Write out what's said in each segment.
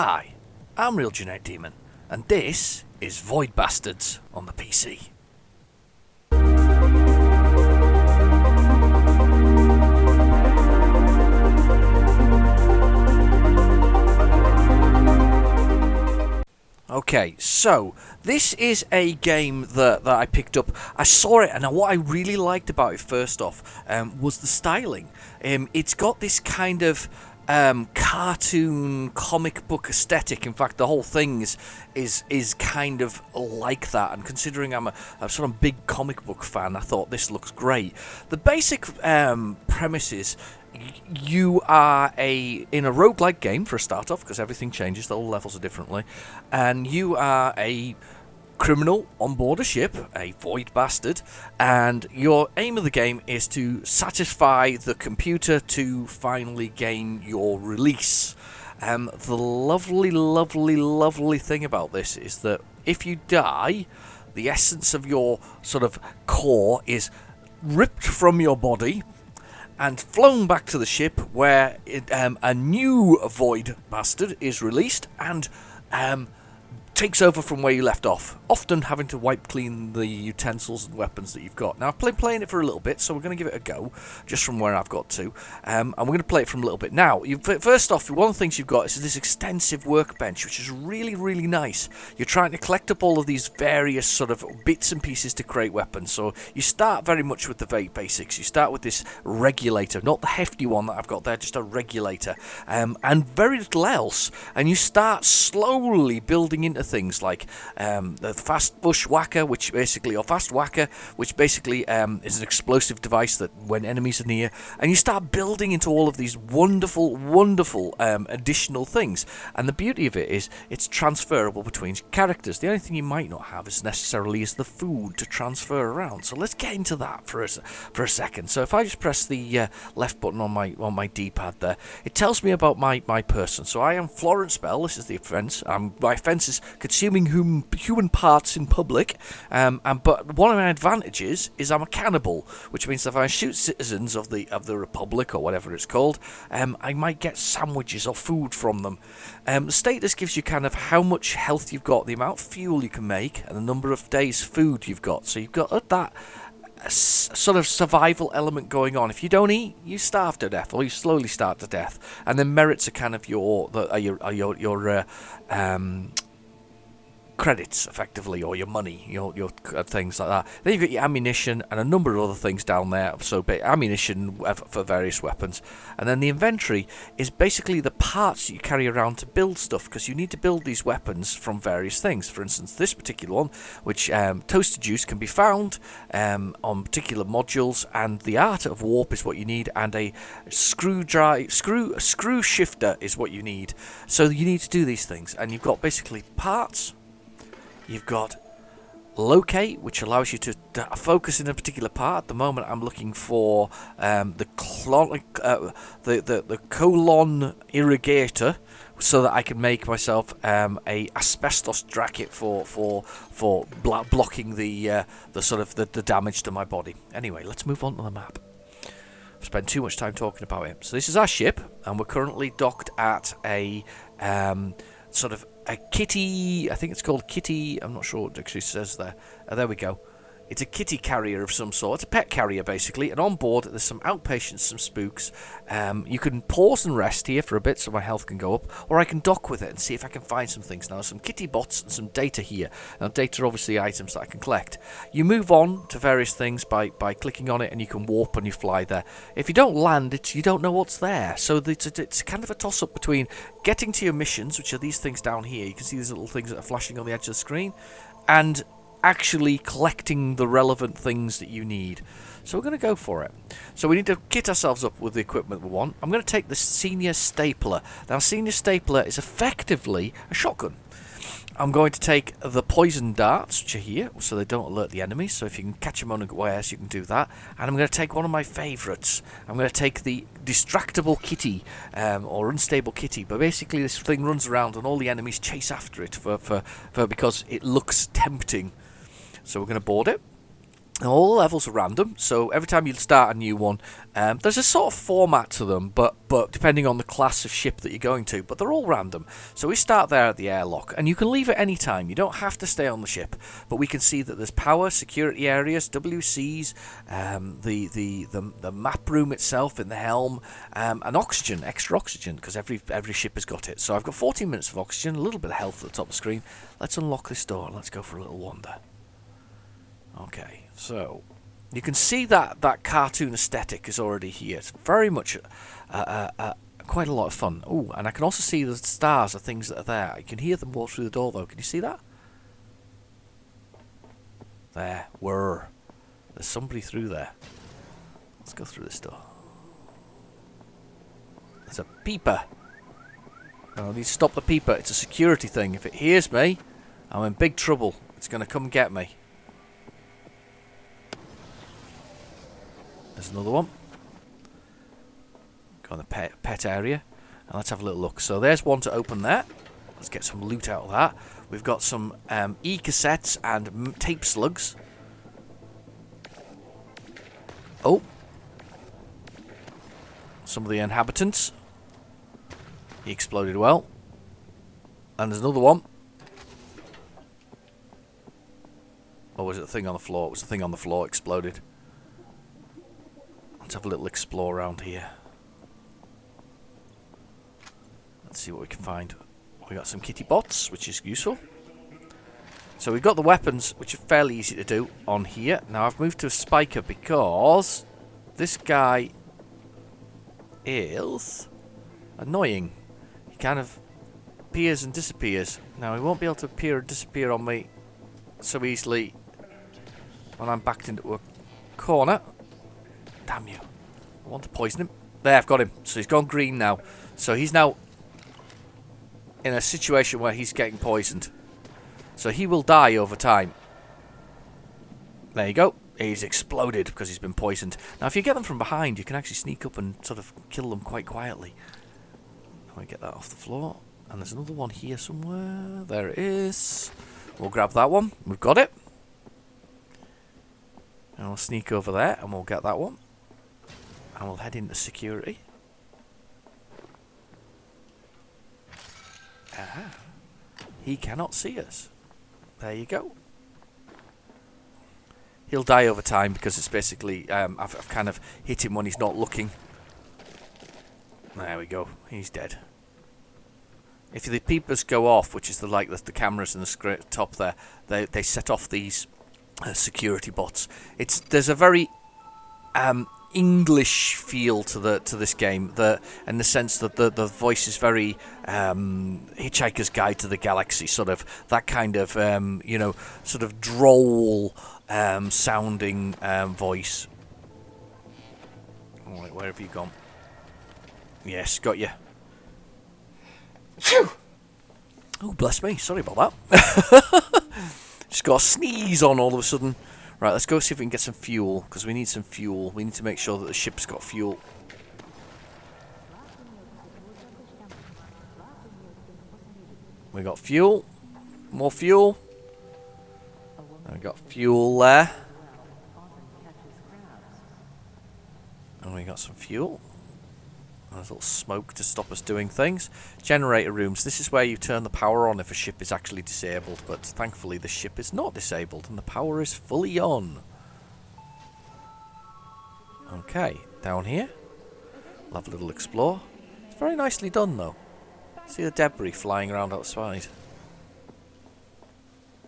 Hi, I'm Real Genetic Demon, and this is Void Bastards on the PC. Okay, so this is a game that I picked up. I saw it, and what I really liked about it first off was the styling. It's got this kind of cartoon comic book aesthetic. In fact, the whole thing is kind of like that, and considering I'm a sort of big comic book fan, I thought this looks great. The basic premise is you are in a roguelike game for a start off, because everything changes, all levels are differently, and you are a criminal on board a ship, a void bastard, and your aim of the game is to satisfy the computer to finally gain your release. The lovely thing about this is that if you die, the essence of your sort of core is ripped from your body and flown back to the ship, where a new void bastard is released and takes over from where you left off, often having to wipe clean the utensils and weapons that you've got. Now, I've been playing it for a little bit, so we're going to give it a go, just from where I've got to, and we're going to play it from a little bit. Now, first off, one of the things you've got is this extensive workbench, which is really nice. You're trying to collect up all of these various sort of bits and pieces to create weapons, so you start very much with the basics. You start with this regulator, not the hefty one that I've got there, just a regulator, and very little else, and you start slowly building into things like the fast whacker, which basically is an explosive device that when enemies are near, and you start building into all of these wonderful additional things. And the beauty of it is it's transferable between characters. The only thing you might not have is the food to transfer around. So let's get into that for a second. So if I just press the left button on my D-pad there, it tells me about my person. So I am Florence Bell. This is the offence. My offence is consuming human parts in public, but one of my advantages is I'm a cannibal, which means that if I shoot citizens of the Republic, or whatever it's called, I might get sandwiches or food from them. The status gives you kind of how much health you've got, the amount of fuel you can make, and the number of days food you've got. So you've got that sort of survival element going on. If you don't eat, you starve to death, or you slowly starve to death. And then merits are kind of your credits, effectively, or your money, your things like that. Then you've got your ammunition and a number of other things down there, so ammunition for various weapons. And then the inventory is basically the parts that you carry around to build stuff, because you need to build these weapons from various things. For instance, this particular one, which toaster juice, can be found on particular modules, and the art of warp is what you need, and a screw shifter is what you need. So you need to do these things, and you've got basically parts. You've got locate, which allows you to focus in a particular part. At the moment, I'm looking for the colon irrigator, so that I can make myself a asbestos jacket for blocking the sort of the damage to my body. Anyway, let's move on to the map. I've spent too much time talking about it. So this is our ship, and we're currently docked at a sort of a kitty, I think it's called Kitty, I'm not sure what it actually says there. There we go. It's a kitty carrier of some sort. It's a pet carrier, basically. And on board, there's some outpatients, some spooks. You can pause and rest here for a bit so my health can go up. Or I can dock with it and see if I can find some things. Now, there's some kitty bots and some data here. Now, data are obviously items that I can collect. You move on to various things by clicking on it, and you can warp and you fly there. If you don't land, you don't know what's there. So it's kind of a toss-up between getting to your missions, which are these things down here. You can see these little things that are flashing on the edge of the screen. And actually collecting the relevant things that you need. So we're going to go for it. So we need to kit ourselves up with the equipment we want. I'm going to take the senior stapler. Now, senior stapler is effectively a shotgun. I'm going to take the poison darts, which are here, so they don't alert the enemies. So if you can catch them unawares, you can do that. And I'm going to take one of my favourites. I'm going to take the distractible kitty, or unstable kitty. But basically, this thing runs around, and all the enemies chase after it because it looks tempting. So we're going to board it. Now, all the levels are random, so every time you start a new one, there's a sort of format to them, but depending on the class of ship that you're going to, but they're all random. So we start there at the airlock, and you can leave at any time. You don't have to stay on the ship, but we can see that there's power, security areas, WCs, the map room itself in the helm, and oxygen, extra oxygen, because every ship has got it. So I've got 14 minutes of oxygen, a little bit of health at the top of the screen. Let's unlock this door and let's go for a little wander. Okay, so you can see that cartoon aesthetic is already here. It's very much quite a lot of fun. Oh, and I can also see the stars are things that are there. You can hear them walk through the door, though. Can you see that? There, there's somebody through there. Let's go through this door. There's a peeper. I need to stop the peeper. It's a security thing. If it hears me, I'm in big trouble. It's going to come get me. There's another one. Go in the pet area. And let's have a little look. So there's one to open there. Let's get some loot out of that. We've got some e-cassettes and tape slugs. Oh. Some of the inhabitants. He exploded well. And there's another one. Or was it the thing on the floor? It was the thing on the floor exploded. Let's have a little explore around here. Let's see what we can find. We got some kitty bots, which is useful. So we've got the weapons, which are fairly easy to do on here. Now I've moved to a spiker because this guy is annoying. He kind of appears and disappears. Now he won't be able to appear and disappear on me so easily when I'm backed into a corner. Damn you. I want to poison him. There, I've got him. So he's gone green now. So he's now in a situation where he's getting poisoned. So he will die over time. There you go. He's exploded because he's been poisoned. Now, if you get them from behind, you can actually sneak up and sort of kill them quite quietly. Let me get that off the floor. And there's another one here somewhere. There it is. We'll grab that one. We've got it. And we'll sneak over there and we'll get that one. And we'll head into security. Aha. He cannot see us. There you go. He'll die over time because it's basically I've kind of hit him when he's not looking. There we go. He's dead. If the peepers go off, which is the cameras in the top there, they set off these security bots. There's a very English feel to this game, in the sense that the voice is very Hitchhiker's Guide to the Galaxy, sort of that kind of sort of droll sounding voice. All right, where have you gone? Yes, got you. Phew! Oh, bless me. Sorry about that. Just got a sneeze on all of a sudden. Right, let's go see if we can get some fuel, because we need some fuel. We need to make sure that the ship's got fuel. We got fuel. More fuel. And we got fuel there. And we got some fuel. There's a little smoke to stop us doing things. Generator rooms. This is where you turn the power on if a ship is actually disabled, but thankfully the ship is not disabled and the power is fully on. Okay, down here. We'll have a little explore. It's very nicely done though. See the debris flying around outside.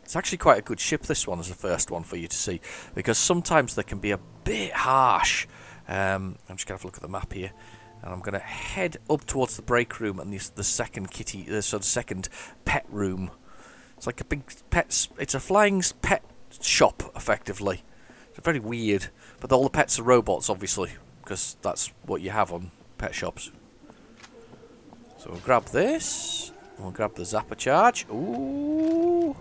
It's actually quite a good ship, this one, as the first one for you to see, because sometimes they can be a bit harsh. I'm just going to have a look at the map here. And I'm going to head up towards the break room and the second second pet room. It's like a big pet. It's a flying pet shop, effectively. It's very weird, but all the pets are robots, obviously, because that's what you have on pet shops. So we'll grab this. We'll grab the zapper charge. Ooh.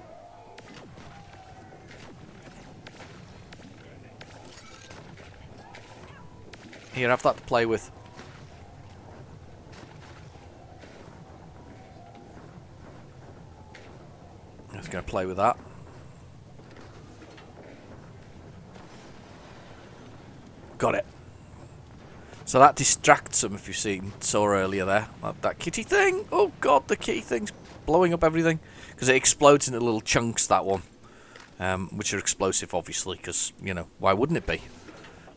Here, have that to play with. I'm just going to play with that. Got it. So that distracts them, if you've saw earlier there. That kitty thing. Oh god, the kitty thing's blowing up everything. Because it explodes into little chunks, that one. Which are explosive, obviously, because, you know, why wouldn't it be?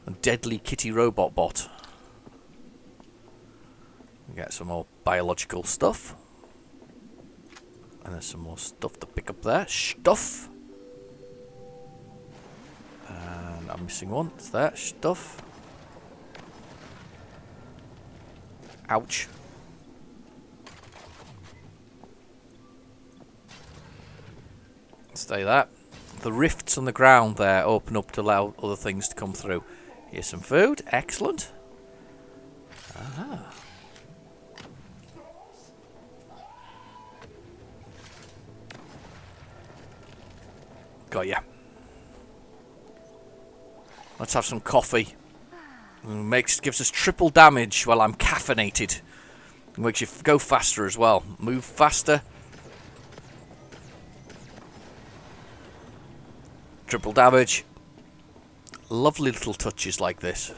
A deadly kitty robot bot. We get some more biological stuff. And there's some more stuff to pick up there. Stuff. And I'm missing one. It's there. Stuff. Ouch. Stay there. The rifts on the ground there open up to allow other things to come through. Here's some food. Excellent. Aha. Got ya. Let's have some coffee. Gives us triple damage while I'm caffeinated. Makes you go faster as well. Move faster. Triple damage. Lovely little touches like this.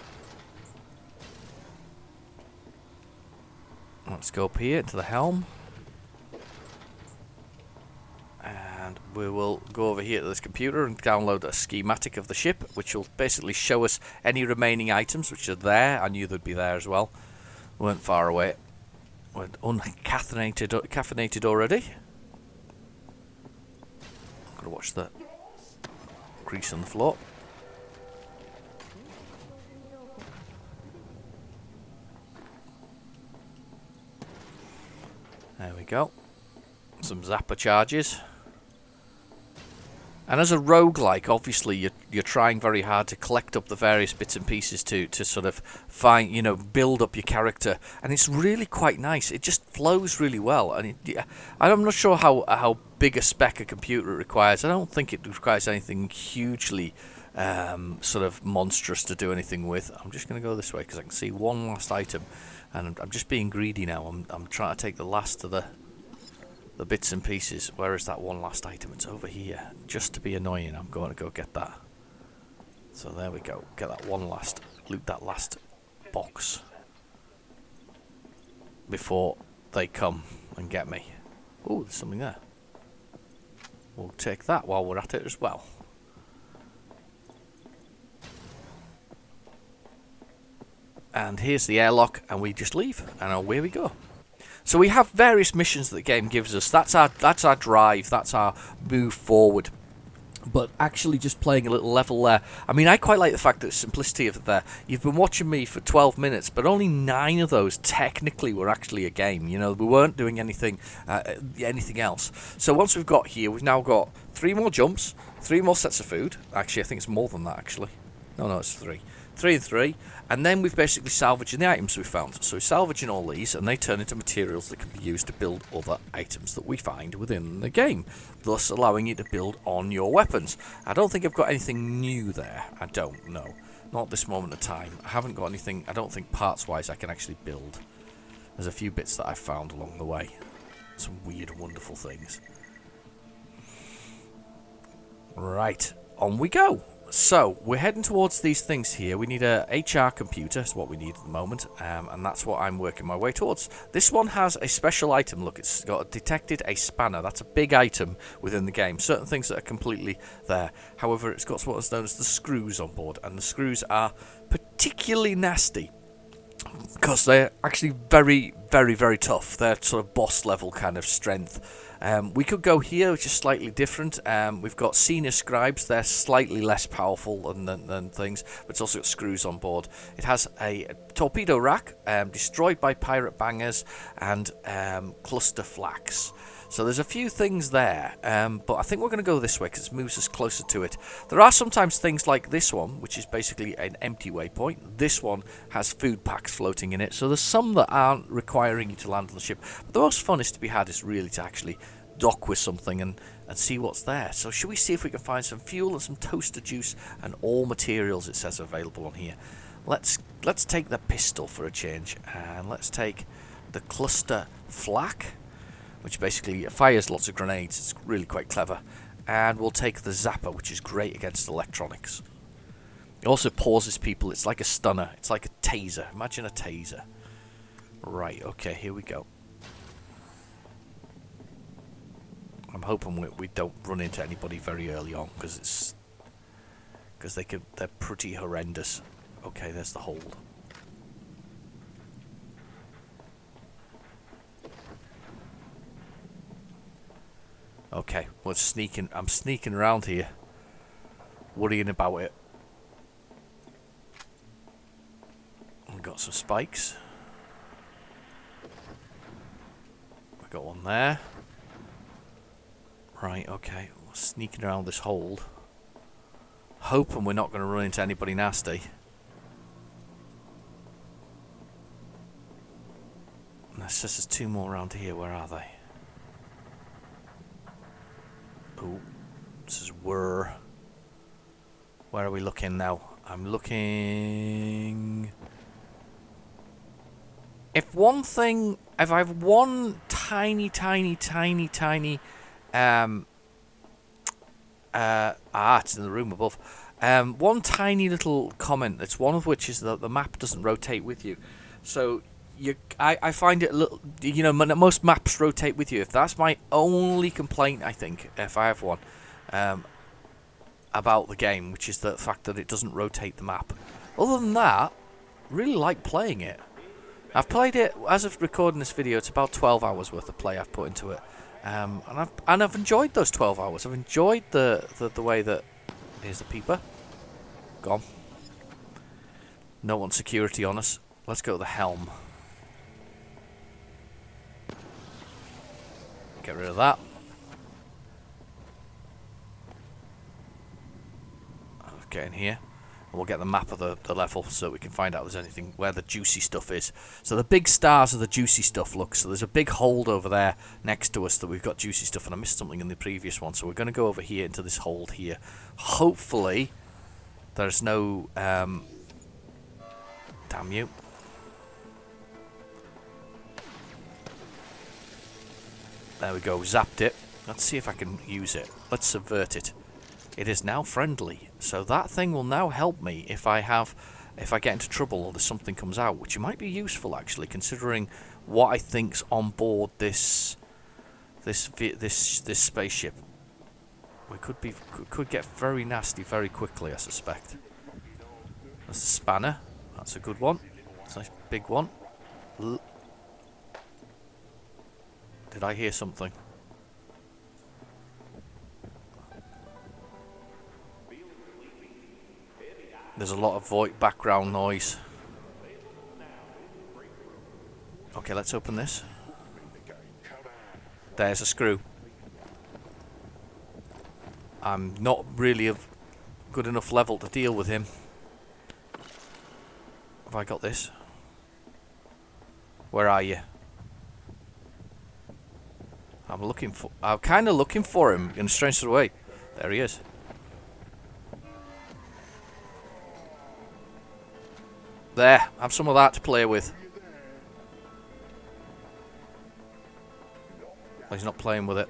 Let's go up here to the helm. And we will go over here to this computer and download a schematic of the ship, which will basically show us any remaining items which are there. I knew they'd be there as well. Weren't far away. We're caffeinated already. Gotta watch the grease on the floor. There we go. Some zapper charges. And as a roguelike, obviously you're trying very hard to collect up the various bits and pieces to sort of find, you know, build up your character, and it's really quite nice. It just flows really well, and I'm not sure how big a spec a computer it requires. I don't think it requires anything hugely sort of monstrous to do anything with. I'm just going to go this way because I can see one last item, and I'm just being greedy now. I'm trying to take the last of the bits and pieces. Where is that one last item? It's over here. Just to be annoying, I'm going to go get that. So there we go. Get that one last. Loot that last box before they come and get me. Oh, there's something there. We'll take that while we're at it as well. And here's the airlock, and we just leave, and away we go. So we have various missions that the game gives us. That's our drive. That's our move forward. But actually just playing a little level there. I mean, I quite like the fact that the simplicity of it there. You've been watching me for 12 minutes, but only 9 of those technically were actually a game. You know, we weren't doing anything else. So once we've got here, we've now got 3 more jumps, 3 more sets of food. Actually, I think it's more than that, actually. No, it's 3. 3 and 3. And then we've basically salvaging the items we found. So we're salvaging all these, and they turn into materials that can be used to build other items that we find within the game, thus allowing you to build on your weapons. I don't think I've got anything new there. I don't know. Not at this moment of time. I haven't got anything, I don't think parts-wise I can actually build. There's a few bits that I've found along the way. Some weird, wonderful things. Right, on we go. So, we're heading towards these things here. We need a HR computer, is what we need at the moment, and that's what I'm working my way towards. This one has a special item. Look, it's got detected a spanner. That's a big item within the game. Certain things that are completely there. However, it's got what is known as the screws on board, and the screws are particularly nasty because they're actually very, very, very tough. They're sort of boss level kind of strength. We could go here, which is slightly different. We've got senior scribes. They're slightly less powerful than things, but it's also got screws on board. It has a torpedo rack, destroyed by pirate bangers, and cluster flax. So there's a few things there, but I think we're going to go this way because it moves us closer to it. There are sometimes things like this one, which is basically an empty waypoint. This one has food packs floating in it, so there's some that aren't requiring you to land on the ship. But the most fun is to be had is really to actually dock with something and see what's there. So should we see if we can find some fuel and some toaster juice and all materials it says available on here. Let's take the pistol for a change, and let's take the cluster flak, which basically fires lots of grenades. It's really quite clever. And we'll take the zapper, which is great against electronics. It also pauses people. It's like a stunner. It's like a taser. Imagine a taser. Right, okay, here we go. I'm hoping we don't run into anybody very early on, because they're pretty horrendous. Okay, there's the hold. Okay, I'm sneaking around here, worrying about it. We've got some spikes. We've got one there. Right, okay, we're sneaking around this hold. Hoping we're not going to run into anybody nasty. And there's two more around here. Where are they? Oh, this is Where are we looking now? I'm looking... If I have one tiny... it's in the room above. One tiny little comment, that's one of which is that the map doesn't rotate with you. So I find it a little, most maps rotate with you. If that's my only complaint, I think, if I have one, about the game, which is the fact that it doesn't rotate the map. Other than that, really like playing it. I've played it, as of recording this video, it's about 12 hours worth of play I've put into it. And I've enjoyed those 12 hours. I've enjoyed the way that... Here's the peeper. Gone. No one security on us. Let's go to the helm. Get rid of that. Let's get in here. And we'll get the map of the level so we can find out if there's anything where the juicy stuff is. So the big stars are the juicy stuff, look. So there's a big hold over there next to us that we've got juicy stuff, and I missed something in the previous one. So we're going to go over here into this hold here. Hopefully there's no... damn you. There we go, zapped it. Let's see if I can use it. Let's subvert it. It is now friendly, so that thing will now help me if I get into trouble or there's something comes out, which might be useful actually, considering what I think's on board this spaceship. We could get very nasty very quickly, I suspect. That's a spanner. That's a good one. It's a nice big one. Did I hear something? There's a lot of void background noise. Okay, let's open this. There's a screw. I'm not really of good enough level to deal with him. Have I got this? Where are you? I'm kind of looking for him in a strange sort of way. There he is. There, have some of that to play with. Well, he's not playing with it.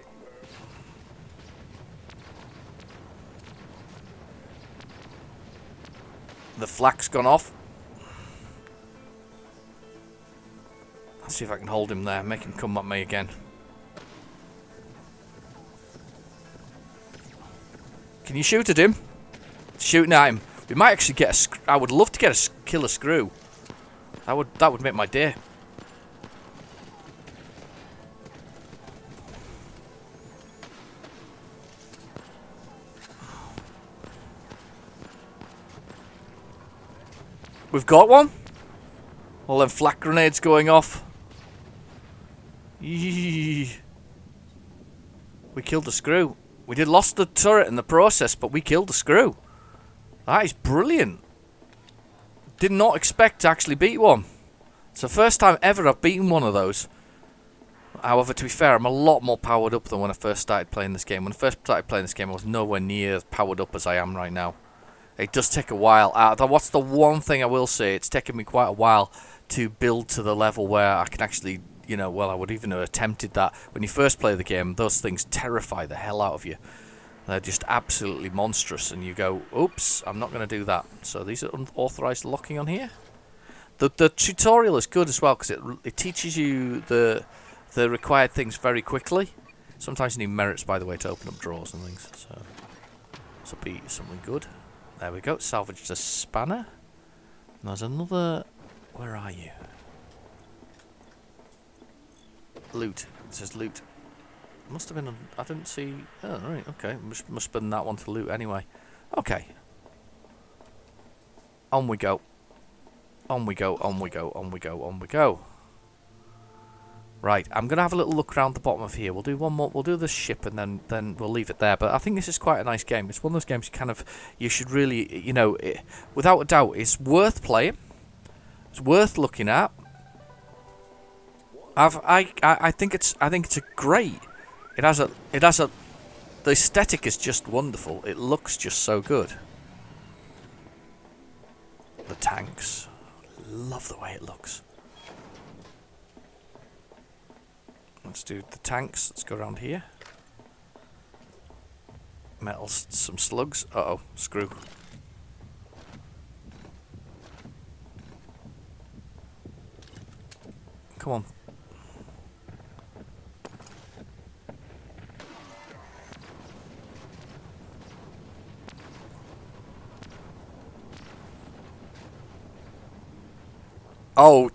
The flak's gone off. Let's see if I can hold him there, make him come at me again. Can you shoot at him? Shooting at him. We might actually get a... I would love to get a kill a screw. That would make my day. We've got one. All them flak grenades going off. Eee. We killed the screw. We did lost the turret in the process, but we killed the screw. That is brilliant. Did not expect to actually beat one. It's the first time ever I've beaten one of those. However, to be fair, I'm a lot more powered up than when I first started playing this game. When I first started playing this game, I was nowhere near as powered up as I am right now. It does take a while. What's the one thing I will say? It's taken me quite a while to build to the level where I can actually, well, I would even have attempted that. When you first play the game, those things terrify the hell out of you. They're just absolutely monstrous, and you go, oops, I'm not going to do that. So these are unauthorized locking on here. The tutorial is good as well, because it teaches you the required things very quickly. Sometimes you need merits, by the way, to open up drawers and things. So this will be something good. There we go. Salvaged a spanner. And there's another... Where are you? Loot. It says loot. Must have been... I didn't see... Oh, right, okay. Must have been that one to loot anyway. Okay. On we go. On we go, on we go, on we go, on we go. Right, I'm going to have a little look around the bottom of here. We'll do one more. We'll do the ship and then we'll leave it there. But I think this is quite a nice game. It's one of those games you should really, you know, without a doubt, it's worth playing. It's worth looking at. I think it's a great. It has a the aesthetic is just wonderful. It looks just so good. The tanks. Love the way it looks. Let's do the tanks. Let's go around here. Metal, some slugs. Uh-oh, screw. Come on. Oh,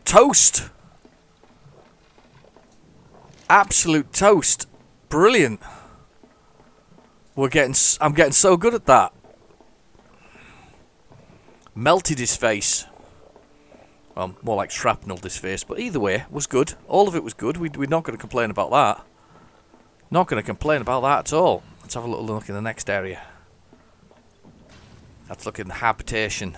toast! Absolute toast. Brilliant. I'm getting so good at that. Melted his face. Well, more like shrapnelled his face, but either way, was good. All of it was good. We're not going to complain about that. Not going to complain about that at all. Let's have a little look in the next area. Let's look in the habitation.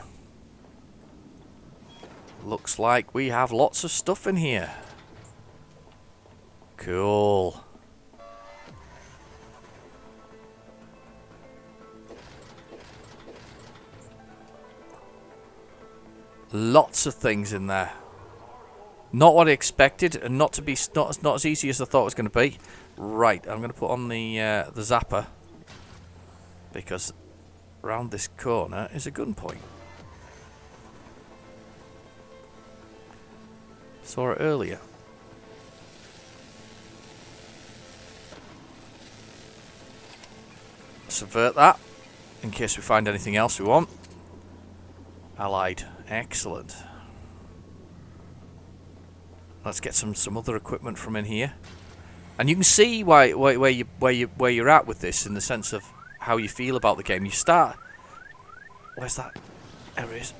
Looks like we have lots of stuff in here. Cool. Lots of things in there. Not what I expected, and not as easy as I thought it was going to be. Right, I'm going to put on the zapper, because around this corner is a gun point. Saw it earlier. Subvert that in case we find anything else we want. Allied, excellent. Let's get some other equipment from in here, and you can see where you're at with this, in the sense of how you feel about the game. You start. Where's that? There it is.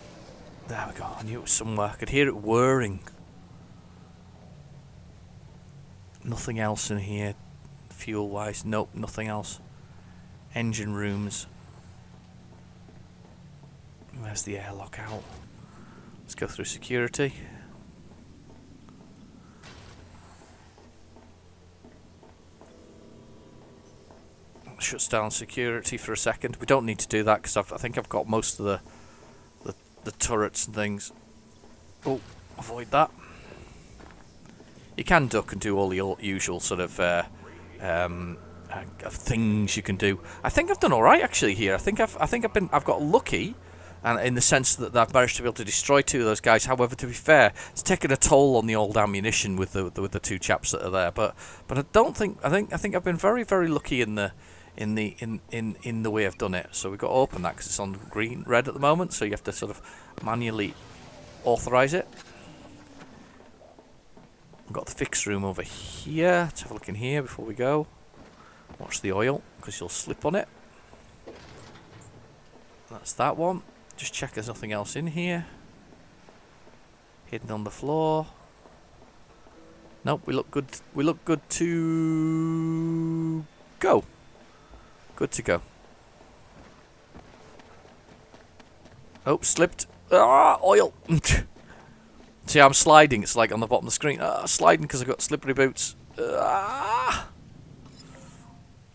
There we go. I knew it was somewhere. I could hear it whirring. Nothing else in here, fuel-wise. Nope, nothing else. Engine rooms. Where's the airlock out? Let's go through security. Shuts down security for a second. We don't need to do that because I think I've got most of the turrets and things. Oh, avoid that. You can duck and do all the usual sort of things you can do. I think I've done all right actually here. I think I've got lucky, and in the sense that I've managed to be able to destroy two of those guys. However, to be fair, it's taken a toll on the old ammunition with the two chaps that are there. But I don't think I think I've been very lucky in the way I've done it. So we've got to open that because it's on red at the moment. So you have to sort of manually authorize it. We've got the fix room over here. Let's have a look in here before we go. Watch the oil, because you'll slip on it. That's that one. Just check there's nothing else in here. Hidden on the floor. Nope, we look good. We look good to go. Good to go. Oh, slipped. Ah, oil. See, I'm sliding. It's like on the bottom of the screen. Sliding because I've got slippery boots.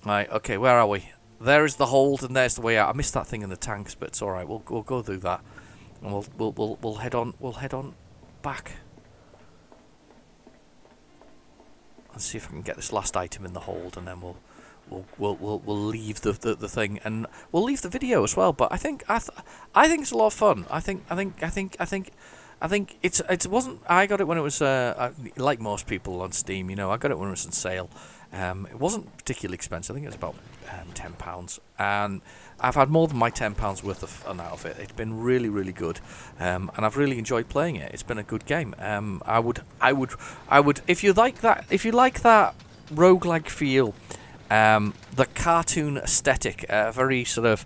Right, okay, where are we? There is the hold, and there's the way out. I missed that thing in the tanks, but it's all right. We'll go through that, and we'll head on. We'll head on back. Let's see if I can get this last item in the hold, and then we'll we'll leave the thing, and we'll leave the video as well. But I think it's a lot of fun. I think it wasn't. I got it when it was like most people on Steam. You know, I got it when it was on sale. It wasn't particularly expensive. I think it was about £10, and I've had more than my £10 worth of fun out of it. It's been really, really good, and I've really enjoyed playing it. It's been a good game. I would, if you like that roguelike feel, the cartoon aesthetic, very sort of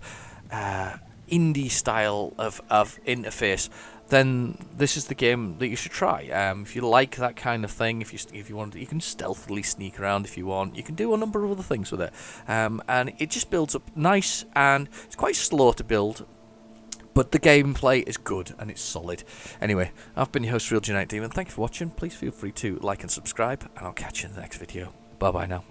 indie style of interface, then this is the game that you should try. If you like that kind of thing, if you want, you can stealthily sneak around if you want. You can do a number of other things with it, and it just builds up nice, and it's quite slow to build, but the gameplay is good and it's solid. Anyway, I've been your host, Real Genetic Demon. Thank you for watching. Please feel free to like and subscribe, and I'll catch you in the next video. Bye bye now.